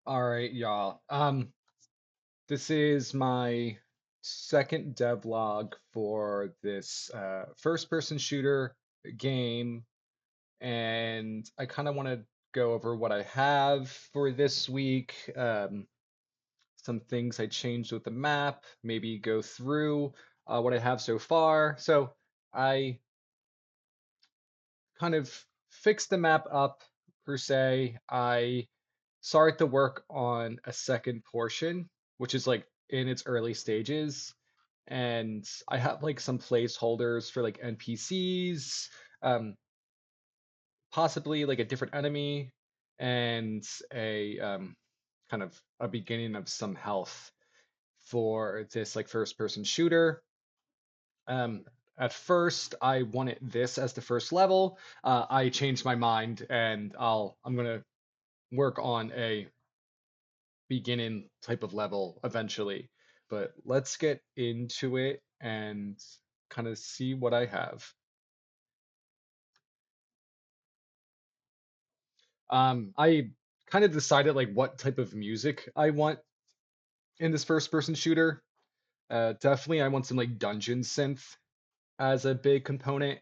All right, y'all. This is my second devlog for this first-person shooter game, and I kind of want to go over what I have for this week, some things I changed with the map, maybe go through what I have so far. So I kind of fixed the map up per se. I start to work on a second portion, which is like in its early stages. And I have like some placeholders for like NPCs, possibly like a different enemy, and a kind of a beginning of some health for this like first person shooter. Um, at first, I wanted this as the first level. I changed my mind, and I'm gonna work on a beginning type of level eventually. But let's get into it and kind of see what I have. I kind of decided like what type of music I want in this first person shooter. Definitely I want some like dungeon synth as a big component,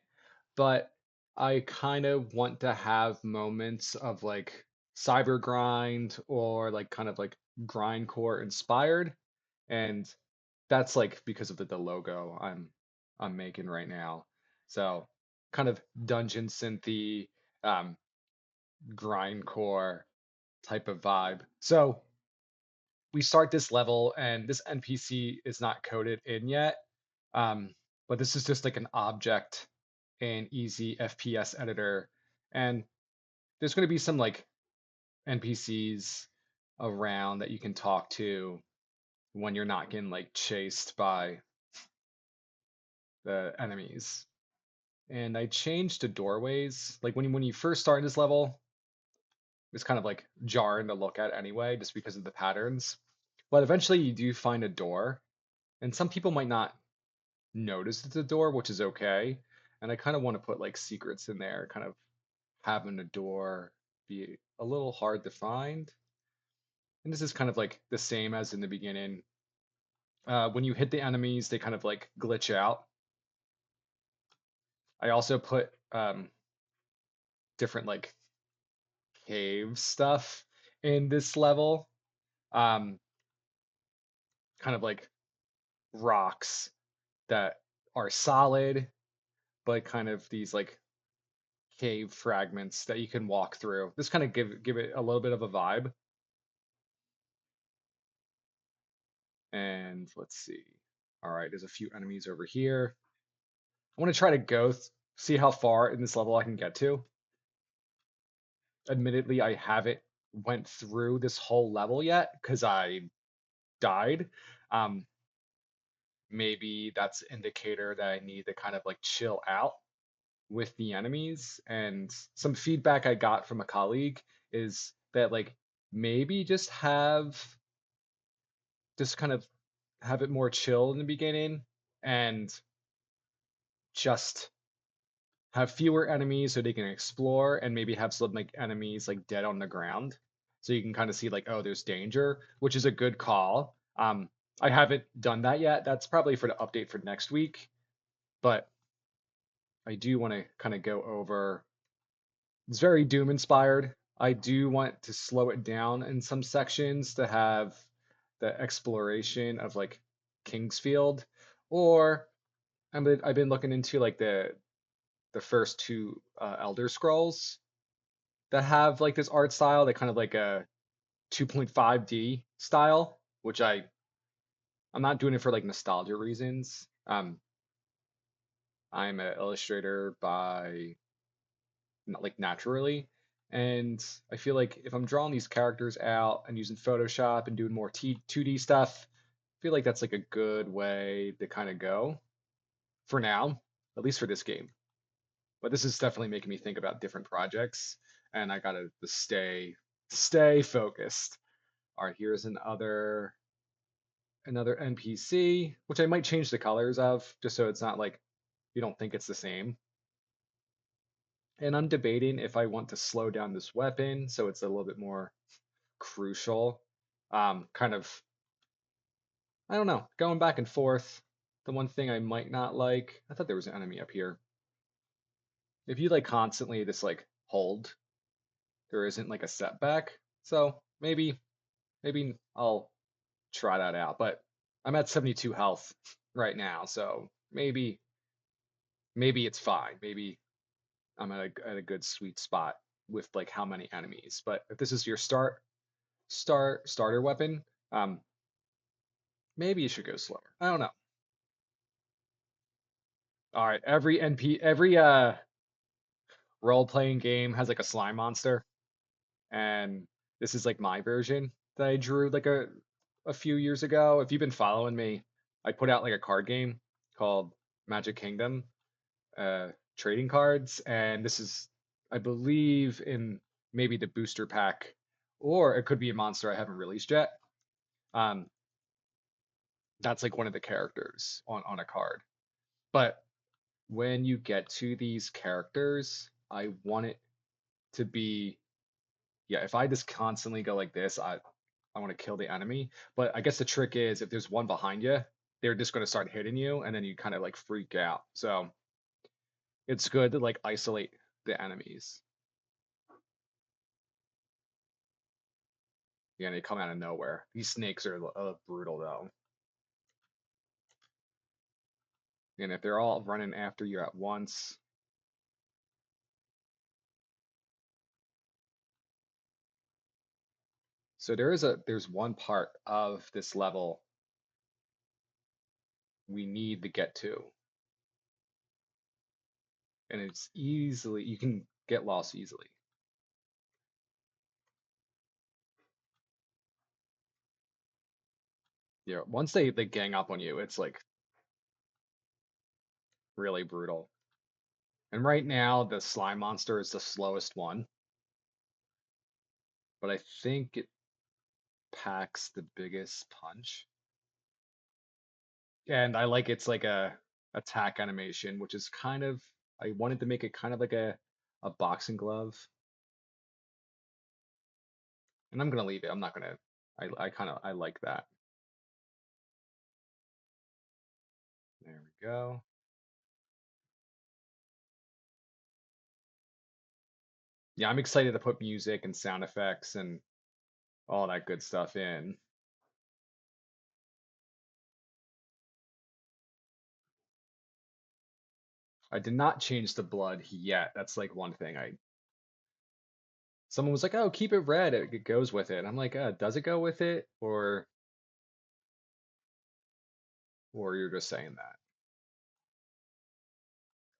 but I kind of want to have moments of like cyber grind or like kind of like grindcore inspired, and that's like because of the logo I'm making right now. So kind of dungeon synthy, um, grindcore type of vibe. So we start this level, and this NPC is not coded in yet, um, but this is just like an object in easy FPS editor, and there's going to be some like NPCs around that you can talk to when you're not getting like chased by the enemies. And I changed to doorways. Like when you first start this level, it's kind of like jarring to look at anyway, just because of the patterns. But eventually you do find a door, and some people might not notice it's a door, which is okay. And I kind of want to put like secrets in there, kind of having a door be a little hard to find. And this is kind of like the same as in the beginning. When you hit the enemies, they kind of like glitch out. I also put different like cave stuff in this level. Um, Kind of like rocks that are solid, but kind of these like cave fragments that you can walk through. This kind of give it a little bit of a vibe. And let's see. All right, there's a few enemies over here. I want to try to see how far in this level I can get to. Admittedly, I haven't went through this whole level yet because I died. Um, Maybe that's an indicator that I need to kind of like chill out with the enemies. And some feedback I got from a colleague is that like maybe just kind of have it more chill in the beginning, and just have fewer enemies so they can explore, and maybe have some like enemies like dead on the ground so you can kind of see like, oh, there's danger, which is a good call. I haven't done that yet. That's probably for the update for next week, but I do want to kind of go over. It's very Doom inspired. I do want to slow it down in some sections to have the exploration of like Kingsfield, or I've been looking into like the first two Elder Scrolls that have like this art style, that kind of like a 2.5D style, which I'm not doing it for like nostalgia reasons. I'm an illustrator by not like naturally, and I feel like if I'm drawing these characters out and using Photoshop and doing more 2D stuff, I feel like that's like a good way to kind of go for now, at least for this game. But this is definitely making me think about different projects, and I gotta stay focused. All right, here's another NPC, which I might change the colors of just so it's not like you don't think it's the same. And I'm debating if I want to slow down this weapon so it's a little bit more crucial. Kind of, I don't know, going back and forth. The one thing I might not like, I thought there was an enemy up here. If you like constantly just like hold, there isn't like a setback. So maybe I'll try that out. But I'm at 72 health right now, so maybe it's fine. Maybe I'm at a good sweet spot with like how many enemies. But if this is your starter weapon, um, maybe you should go slower. I don't know. All right, every role playing game has like a slime monster, and this is like my version that I drew like a few years ago. If you've been following me, I put out like a card game called Magic Kingdom, trading cards, and this is, I believe, in maybe the booster pack, or it could be a monster I haven't released yet. Um, that's like one of the characters on a card. But when you get to these characters, I want it to be, yeah, if I just constantly go like this, I want to kill the enemy. But I guess the trick is if there's one behind you, they're just going to start hitting you, and then you kind of like freak out. So it's good to like isolate the enemies. Yeah, they come out of nowhere. These snakes are brutal though. And if they're all running after you at once, so there's one part of this level we need to get to, and it's easily you can get lost easily. Yeah, once they gang up on you, it's like really brutal. And right now the slime monster is the slowest one, but I think it packs the biggest punch. And I like it's like a attack animation, which is kind of, I wanted to make it kind of like a boxing glove. And I'm gonna leave it. I'm not gonna. I kind of I like that. There we go. Yeah, I'm excited to put music and sound effects and all that good stuff in. I did not change the blood yet. That's like one thing I. Someone was like, "Oh, keep it red. It goes with it." I'm like, does it go with it, or you're just saying that?"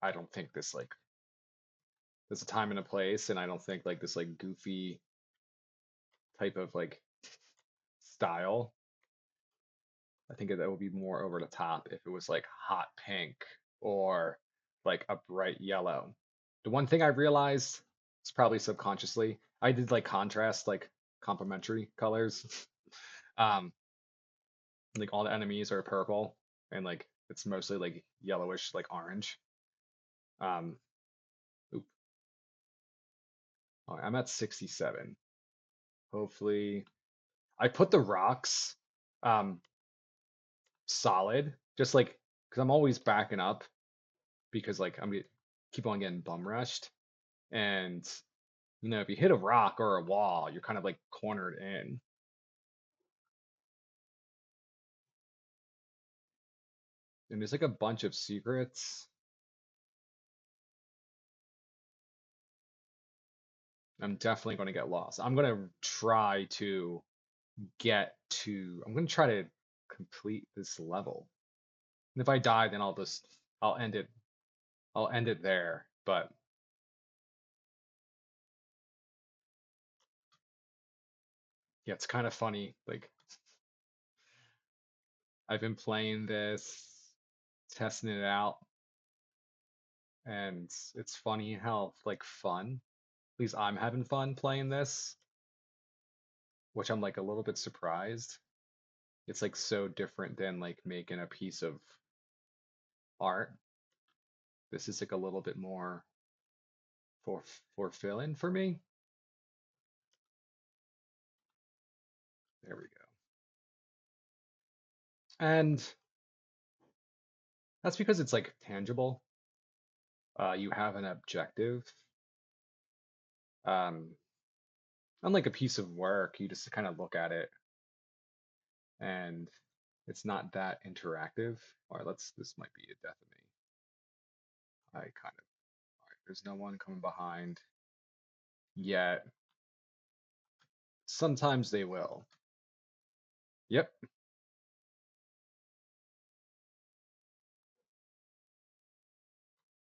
I don't think this like there's a time and a place, and I don't think like this like goofy type of like style. I think that would be more over the top if it was like hot pink or like a bright yellow. The one thing I realized, it's probably subconsciously, I did like contrast, like complementary colors. Um, like all the enemies are purple and like it's mostly like yellowish, like orange. Um, oop, oh, I'm at 67. Hopefully, I put the rocks solid, just like because I'm always backing up because like I'm gonna keep on getting bum rushed. And if you hit a rock or a wall, you're kind of like cornered in. And there's like a bunch of secrets. I'm definitely going to get lost. I'm going to try to I'm going to try to complete this level. And if I die, then I'll end it. I'll end it there. But yeah, it's kind of funny. Like I've been playing this, testing it out, and it's funny how like fun. At least I'm having fun playing this, which I'm like a little bit surprised. It's like so different than like making a piece of art. This is like a little bit more for fulfilling for me. There we go. And that's because it's like tangible. You have an objective. Um, Unlike a piece of work, you just kind of look at it and it's not that interactive. Or this might be a death of me. I kind of, all right, there's no one coming behind yet. Sometimes they will. Yep.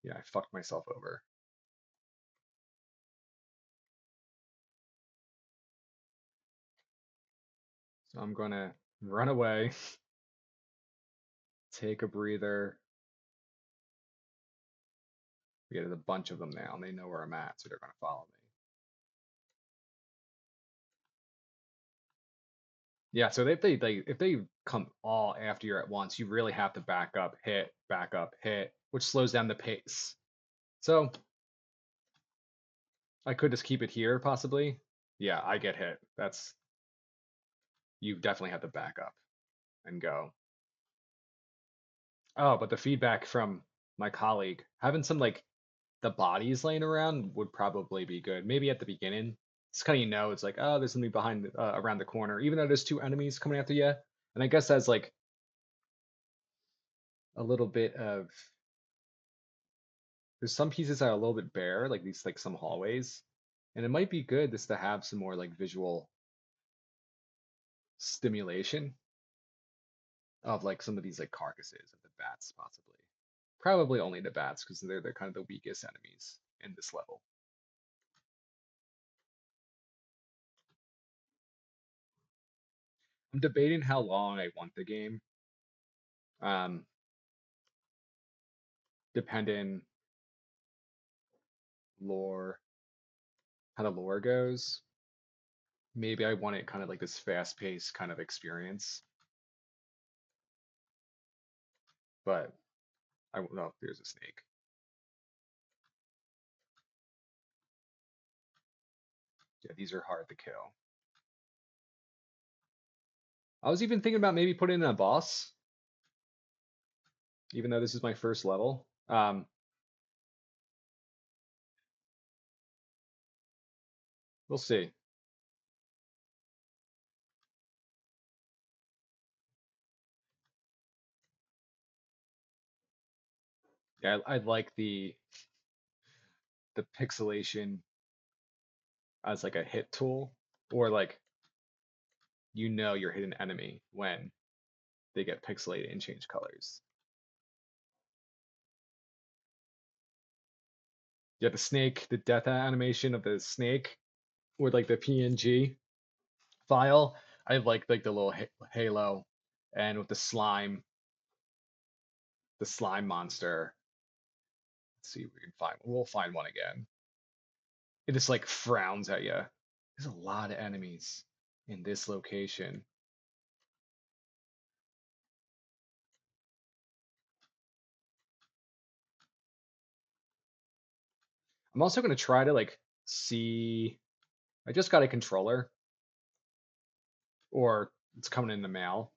Yeah, I fucked myself over. So I'm gonna run away, take a breather. We get a bunch of them now, and they know where I'm at, so they're gonna follow me. Yeah, so if they come all after you at once, you really have to back up, hit, which slows down the pace. So I could just keep it here possibly. Yeah, I get hit. That's You definitely have to back up and go. Oh, but the feedback from my colleague, having some like the bodies laying around would probably be good. Maybe at the beginning, it's kind of it's like, oh, there's something behind around the corner, even though there's two enemies coming after you. And I guess that's like a little bit of there's some pieces that are a little bit bare, like these like some hallways, and it might be good just to have some more like visual stimulation of like some of these like carcasses of the bats, possibly. Probably only the bats because they're kind of the weakest enemies in this level. I'm debating how long I want the game. Um, Depending lore, how the lore goes. Maybe I want it kind of like this fast-paced kind of experience. But I don't know if there's a snake. Yeah, these are hard to kill. I was even thinking about maybe putting in a boss, even though this is my first level. We'll see. Yeah, I like the pixelation as like a hit tool, or like you're hitting enemy when they get pixelated and change colors. Yeah, the snake, the death animation of the snake with like the PNG file. I like the little halo, and with the slime monster. Let's see if we can find. We'll find one again. It just like frowns at you. There's a lot of enemies in this location. I'm also gonna try to like see. I just got a controller, or it's coming in the mail,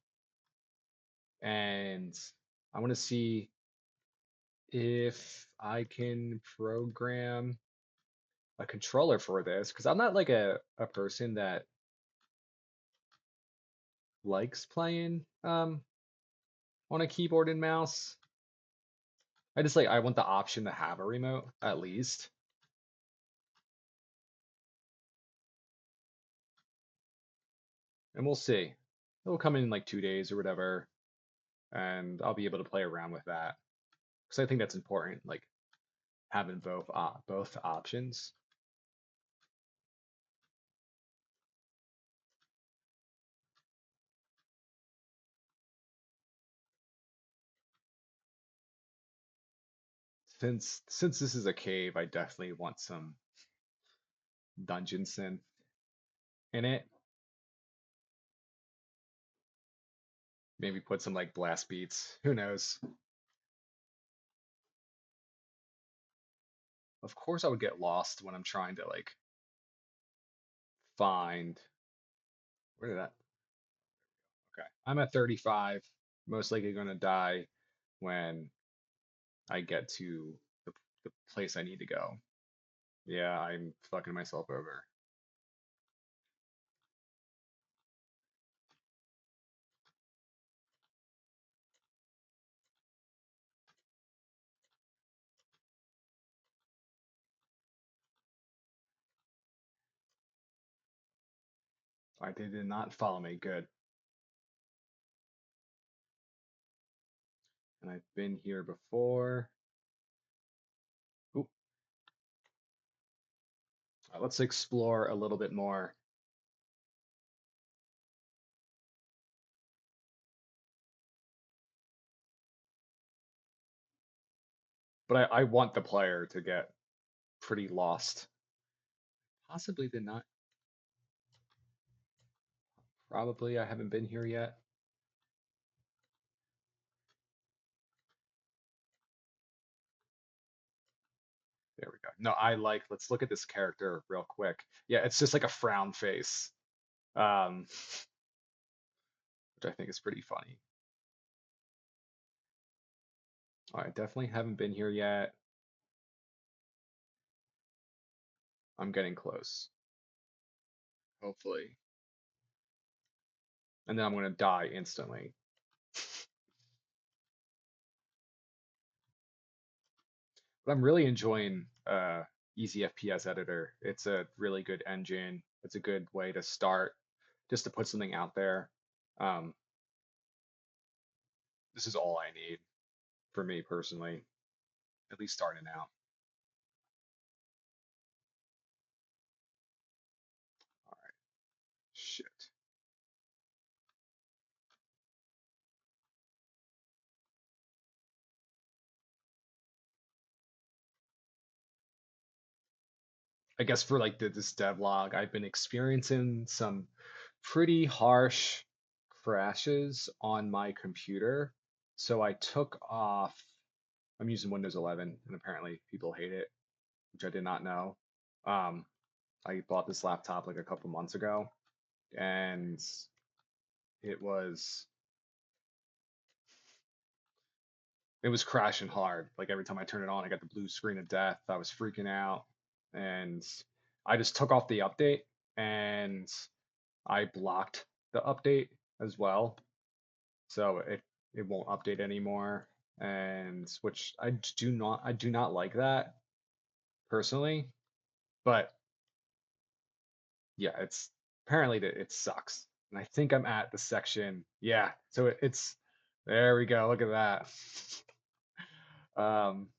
and I want to see if I can program a controller for this because I'm not like a person that likes playing on a keyboard and mouse. I want the option to have a remote at least. And we'll see. It'll come in like 2 days or whatever, and I'll be able to play around with that because I think that's important, like having both options. Since this is a cave, I definitely want some dungeon synth in it. Maybe put some like blast beats. Who knows? Of course, I would get lost when I'm trying to like find where did that Okay. I'm at 35. Most likely going to die when I get to the place I need to go. Yeah, I'm fucking myself over. They did not follow me. Good. And I've been here before. Oop. Let's explore a little bit more. But I want the player to get pretty lost. Possibly did not. Probably I haven't been here yet. There we go. No, let's look at this character real quick. Yeah, it's just like a frown face, um, which I think is pretty funny. I definitely haven't been here yet. I'm getting close, hopefully. And then I'm going to die instantly. But I'm really enjoying Easy FPS Editor. It's a really good engine. It's a good way to start, just to put something out there. Um, this is all I need for me personally, at least starting out. All right, shit. I guess for like this devlog, I've been experiencing some pretty harsh crashes on my computer. So I took off, I'm using Windows 11, and apparently people hate it, which I did not know. Um, I bought this laptop like a couple months ago, and it was it was crashing hard. Like every time I turned it on, I got the blue screen of death. I was freaking out, and I just took off the update, and I blocked the update as well, so it won't update anymore. And which I do not like that personally, but yeah, it's apparently that it sucks. And I think I'm at the section. Yeah, so it's there we go. Look at that. Um,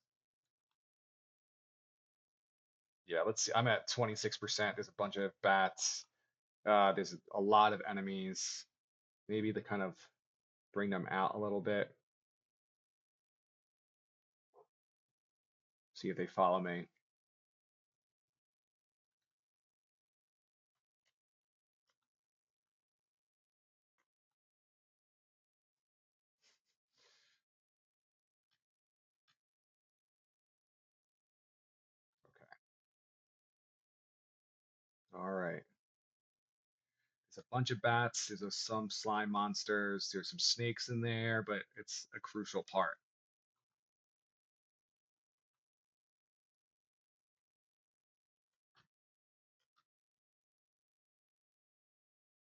yeah, let's see. I'm at 26%. There's a bunch of bats. There's a lot of enemies. Maybe to kind of bring them out a little bit. See if they follow me. Okay. All right. There's a bunch of bats. There's some slime monsters. There's some snakes in there, but it's a crucial part.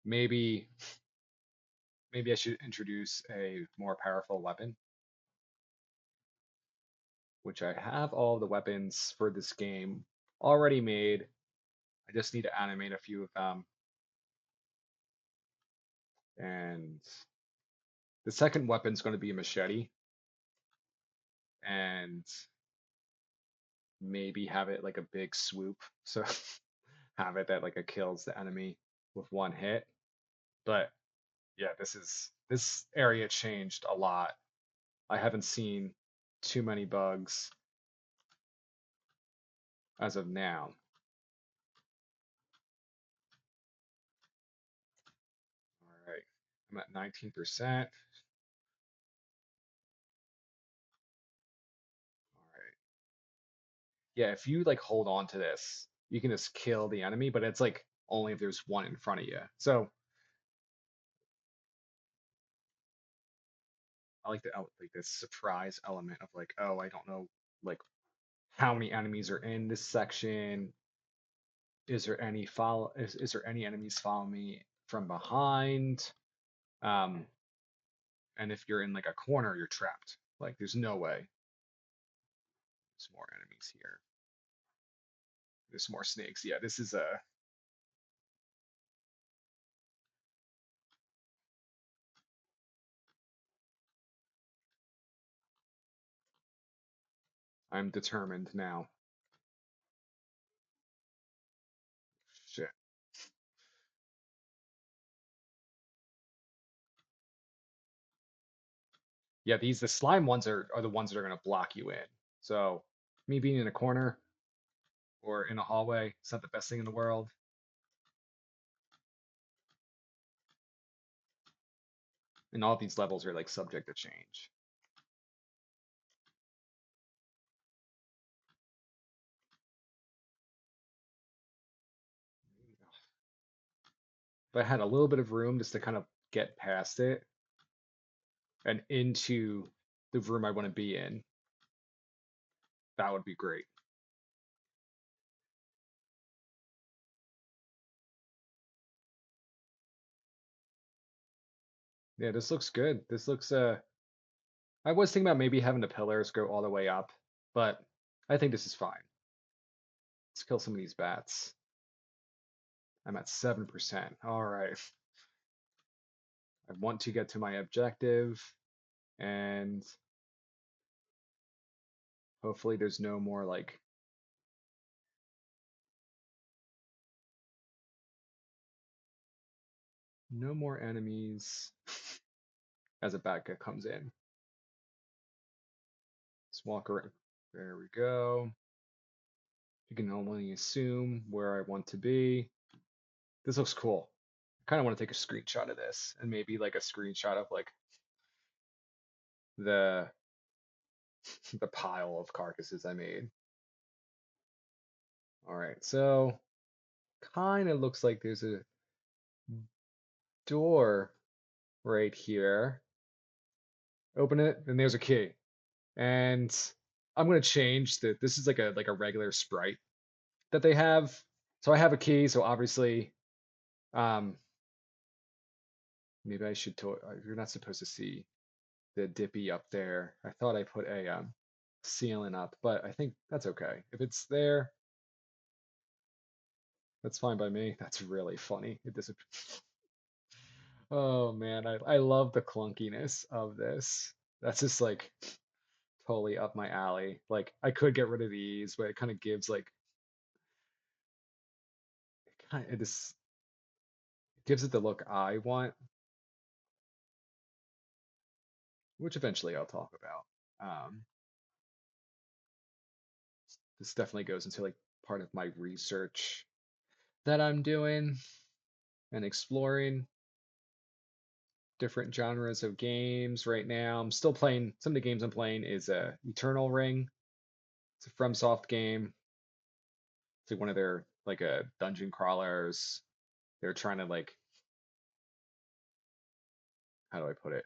Maybe maybe I should introduce a more powerful weapon, which I have all the weapons for this game already made. I just need to animate a few of them. And the second weapon is going to be a machete, and maybe have it like a big swoop. So have it that like it kills the enemy with one hit. But yeah, this area changed a lot. I haven't seen too many bugs as of now. All right, I'm at 19%. All right. Yeah, if you like hold on to this, you can just kill the enemy, but it's like only if there's one in front of you. So I like the like this surprise element of like, oh, I don't know like how many enemies are in this section. Is there any enemies following me from behind? Um, and if you're in like a corner, you're trapped. Like there's no way. There's more enemies here. There's more snakes. Yeah, this is a I'm determined now. Shit. Yeah, the slime ones are the ones that are gonna block you in. So me being in a corner or in a hallway, it's not the best thing in the world. And all these levels are like subject to change. If I had a little bit of room just to kind of get past it and into the room I want to be in, that would be great. Yeah, this looks good. This looks I was thinking about maybe having the pillars go all the way up, but I think this is fine. Let's kill some of these bats. I'm at 7%. All right. I want to get to my objective, and hopefully there's no more like no more enemies as a bat guy comes in. Let's walk around. There we go. You can only assume where I want to be. This looks cool. I kind of want to take a screenshot of this and maybe like a screenshot of like the the pile of carcasses I made. All right, so kind of looks like there's a door right here. Open it, and there's a key. And I'm gonna change the. This is like a regular sprite that they have. So I have a key. So obviously, um, maybe I should. You're not supposed to see the dippy up there. I thought I put a ceiling up, but I think that's okay. If it's there, that's fine by me. That's really funny. It disappears. Oh man, I love the clunkiness of this. That's just like totally up my alley. Like I could get rid of these, but it kind of gives like it just gives it the look I want, which eventually I'll talk about. This definitely goes into like part of my research that I'm doing and exploring different genres of games right now. I'm still playing some of the games I'm playing is Eternal Ring. It's a FromSoft game. It's like one of their like a dungeon crawlers. They're trying to like how do I put it?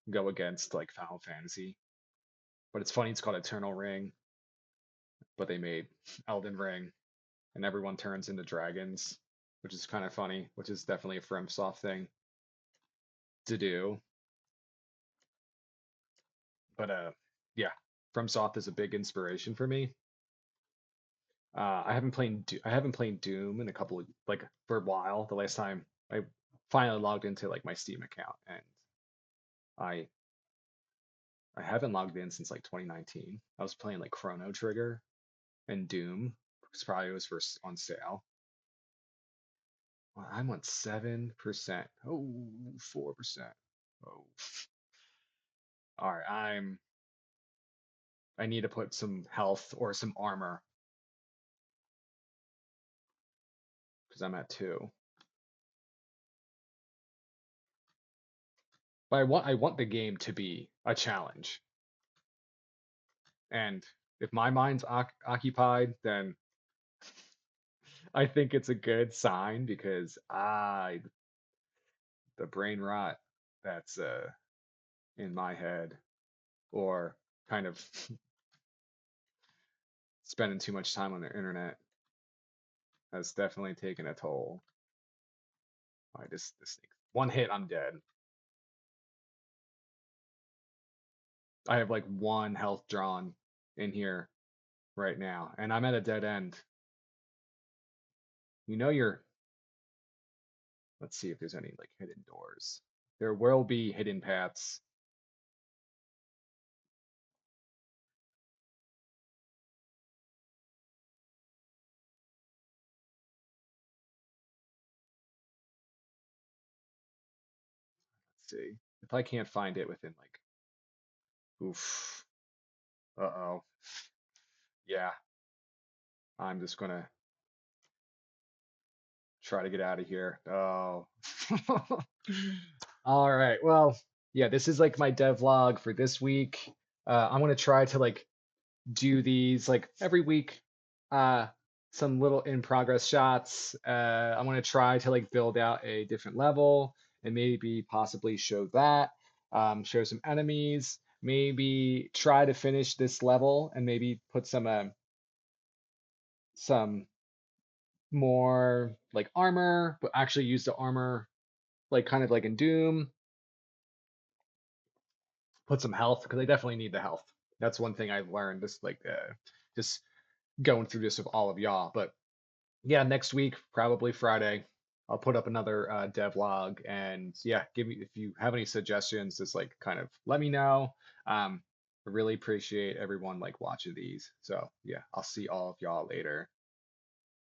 Go against like Final Fantasy. But it's funny, it's called Eternal Ring, but they made Elden Ring and everyone turns into dragons, which is kind of funny, which is definitely a FromSoft thing to do. But yeah, FromSoft is a big inspiration for me. I haven't played Doom in a couple of like for a while. The last time I finally logged into like my Steam account, and I I haven't logged in since like 2019. I was playing like Chrono Trigger and Doom because probably it was first on sale. Well, I'm on 7%. Oh, 4%. Oh, all right. I need to put some health or some armor because I'm at 2. But I want the game to be a challenge. And if my mind's occupied, then I think it's a good sign because the brain rot, that's in my head, or kind of spending too much time on the internet has definitely taken a toll. All right, this thing. One hit, I'm dead. I have like one health drawn in here right now, and I'm at a dead end. You know you're. Let's see if there's any like hidden doors. There will be hidden paths. Let's see. If I can't find it within like, oof. Uh-oh. Yeah, I'm just gonna try to get out of here. Oh. All right. Well, yeah, this is like my devlog for this week. I'm gonna try to like do these like every week. Uh, some little in progress shots. I'm gonna try to like build out a different level and maybe possibly show that. Show some enemies. Maybe try to finish this level and maybe put some more like armor, but actually use the armor like kind of like in Doom. Put some health because I definitely need the health. That's one thing I've learned. Just going through this with all of y'all. But yeah, next week, probably Friday, I'll put up another devlog. And yeah, give me if you have any suggestions, just like kind of let me know. I really appreciate everyone like watching these. So yeah, I'll see all of y'all later.